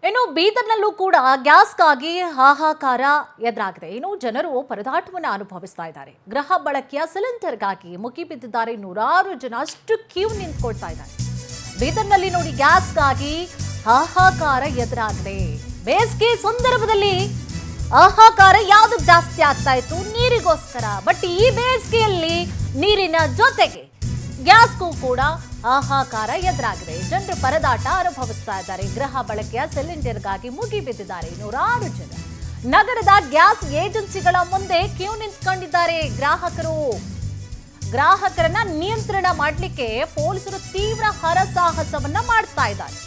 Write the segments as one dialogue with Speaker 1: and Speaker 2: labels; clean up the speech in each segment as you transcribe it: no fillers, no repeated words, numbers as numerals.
Speaker 1: ಇನ್ನು ಬೀದರ್ನಲ್ಲೂ ಕೂಡ ಗ್ಯಾಸ್ಗಾಗಿ ಹಾಹಾಕಾರ ಎದುರಾಗಿದೆ. ಇನ್ನು ಜನರು ಪರದಾಟವನ್ನು ಅನುಭವಿಸ್ತಾ ಇದ್ದಾರೆ. ಗೃಹ ಬಳಕೆಯ ಸಿಲಿಂಡರ್ಗಾಗಿ ಮುಗಿಬಿದ್ದಿದ್ದಾರೆ. ನೂರಾರು ಜನ ಅಷ್ಟು ಕ್ಯೂ ನಿಂತ್ಕೊಳ್ತಾ ಇದ್ದಾರೆ. ಬೀದರ್ನಲ್ಲಿ ನೋಡಿ ಗ್ಯಾಸ್ಗಾಗಿ ಹಾಹಾಕಾರ ಎದುರಾಗಿದೆ. ಬೇಸಿಗೆ ಸಂದರ್ಭದಲ್ಲಿ ಹಾಹಾಕಾರ ಯಾವುದು ಜಾಸ್ತಿ ಆಗ್ತಾ ಇತ್ತು? ನೀರಿಗೋಸ್ಕರ. ಬಟ್ ಈ ಬೇಸಿಗೆಯಲ್ಲಿ ನೀರಿನ ಜೊತೆಗೆ ಗ್ಯಾಸ್ಗೂ ಕೂಡ ಹಾಹಾಕಾರ ಎದುರಾಗಿದೆ. ಜನರು ಪರದಾಟ ಅನುಭವಿಸ್ತಾ ಇದ್ದಾರೆ. ಗೃಹ ಬಳಕೆಯ ಸಿಲಿಂಡರ್ಗಾಗಿ ಮುಗಿಬಿದ್ದಿದ್ದಾರೆ ನೂರಾರು ಜನ. ನಗರದ ಗ್ಯಾಸ್ ಏಜೆನ್ಸಿಗಳ ಮುಂದೆ ಕ್ಯೂ ನಿಂತ್ಕೊಂಡಿದ್ದಾರೆ ಗ್ರಾಹಕರನ್ನ ನಿಯಂತ್ರಣ ಮಾಡಲಿಕ್ಕೆ ಪೊಲೀಸರು ತೀವ್ರ ಹರಸಾಹಸವನ್ನ ಮಾಡ್ತಾ ಇದ್ದಾರೆ.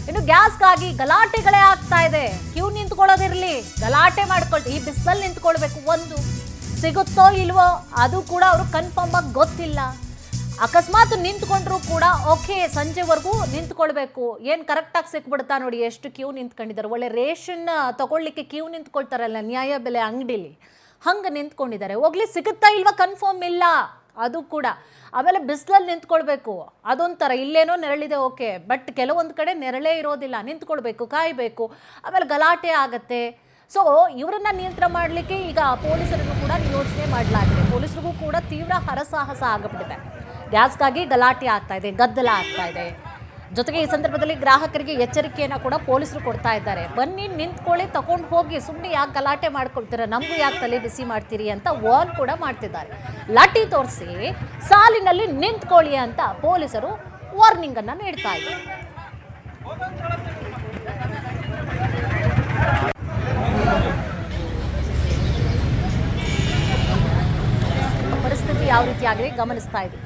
Speaker 1: ಇನ್ನು ಗ್ಯಾಸ್ಗಾಗಿ ಗಲಾಟೆಗಳೇ ಆಗ್ತಾ ಇದೆ. ಕ್ಯೂ ನಿಂತ್ಕೊಳ್ಳೋದಿರ್ಲಿ, ಗಲಾಟೆ ಮಾಡ್ಕೊಳ್ತಿ. ಈ ಬಿಸಿಲಲ್ಲಿ ನಿಂತ್ಕೊಳ್ಬೇಕು. ಒಂದು ಸಿಗುತ್ತೋ ಇಲ್ವೋ ಅದು ಕೂಡ ಅವರು ಕನ್ಫರ್ಮ್ ಆಗಿ ಗೊತ್ತಿಲ್ಲ. ಅಕಸ್ಮಾತ್ ನಿಂತ್ಕೊಂಡ್ರು ಕೂಡ ಓಕೆ, ಸಂಜೆವರೆಗೂ ನಿಂತ್ಕೊಳ್ಬೇಕು. ಏನು ಕರೆಕ್ಟಾಗಿ ಸಿಕ್ಬಿಡ್ತಾ ನೋಡಿ, ಎಷ್ಟು ಕ್ಯೂ ನಿಂತ್ಕೊಂಡಿದ್ದಾರೆ. ಒಳ್ಳೆ ರೇಷನ್ ತಗೊಳ್ಳಿಕ್ಕೆ ಕ್ಯೂ ನಿಂತ್ಕೊಳ್ತಾರಲ್ಲ ನ್ಯಾಯ ಬೆಲೆ ಅಂಗಡಿಲಿ, ಹಂಗೆ ನಿಂತ್ಕೊಂಡಿದ್ದಾರೆ. ಹೋಗ್ಲಿ, ಸಿಗುತ್ತಾ ಇಲ್ವಾ ಕನ್ಫರ್ಮ್ ಇಲ್ಲ ಅದು ಕೂಡ. ಆಮೇಲೆ ಬಿಸಿಲಲ್ಲಿ ನಿಂತ್ಕೊಳ್ಬೇಕು, ಅದೊಂಥರ. ಇಲ್ಲೇನೋ ನೆರಳಿದೆ ಓಕೆ, ಬಟ್ ಕೆಲವೊಂದು ಕಡೆ ನೆರಳೇ ಇರೋದಿಲ್ಲ, ನಿಂತ್ಕೊಳ್ಬೇಕು, ಕಾಯಬೇಕು, ಆಮೇಲೆ ಗಲಾಟೆ ಆಗತ್ತೆ. ಸೊ ಇವರನ್ನ ನಿಯಂತ್ರಣ ಮಾಡಲಿಕ್ಕೆ ಈಗ ಪೊಲೀಸರನ್ನು ಕೂಡ ನಿಯೋಜನೆ ಮಾಡಲಾಗಿದೆ. ಪೊಲೀಸರಿಗೂ ಕೂಡ ತೀವ್ರ ಹರಸಾಹಸ ಆಗಿಬಿಟ್ಟಿದೆ. ಗ್ಯಾಸ್ಗಾಗಿ ಗಲಾಟೆ ಆಗ್ತಾ ಇದೆ, ಗದ್ದಲ ಆಗ್ತಾ ಇದೆ. ಜೊತೆಗೆ ಈ ಸಂದರ್ಭದಲ್ಲಿ ಗ್ರಾಹಕರಿಗೆ ಎಚ್ಚರಿಕೆಯನ್ನು ಕೂಡ ಪೊಲೀಸರು ಕೊಡ್ತಾ ಇದ್ದಾರೆ. ಬನ್ನಿ, ನಿಂತ್ಕೊಳ್ಳಿ, ತಗೊಂಡು ಹೋಗಿ, ಸುಮ್ಮನೆ ಯಾಕೆ ಗಲಾಟೆ ಮಾಡ್ಕೊಳ್ತೀರಾ, ನಮಗೂ ಯಾಕೆ ತಲೆ ಬಿಸಿ ಮಾಡ್ತೀರಿ ಅಂತ ವಾರ್ನ್ ಕೂಡ ಮಾಡ್ತಿದ್ದಾರೆ. ಲಾಠಿ ತೋರಿಸಿ ಸಾಲಿನಲ್ಲಿ ನಿಂತ್ಕೊಳ್ಳಿ ಅಂತ ಪೊಲೀಸರು ವಾರ್ನಿಂಗ್ ಅನ್ನ ನೀಡ್ತಾ ಇದ್ದಾರೆ. ಪರಿಸ್ಥಿತಿ ಯಾವ ರೀತಿಯಾಗಿದೆ ಗಮನಿಸ್ತಾ ಇದ್ದೀವಿ.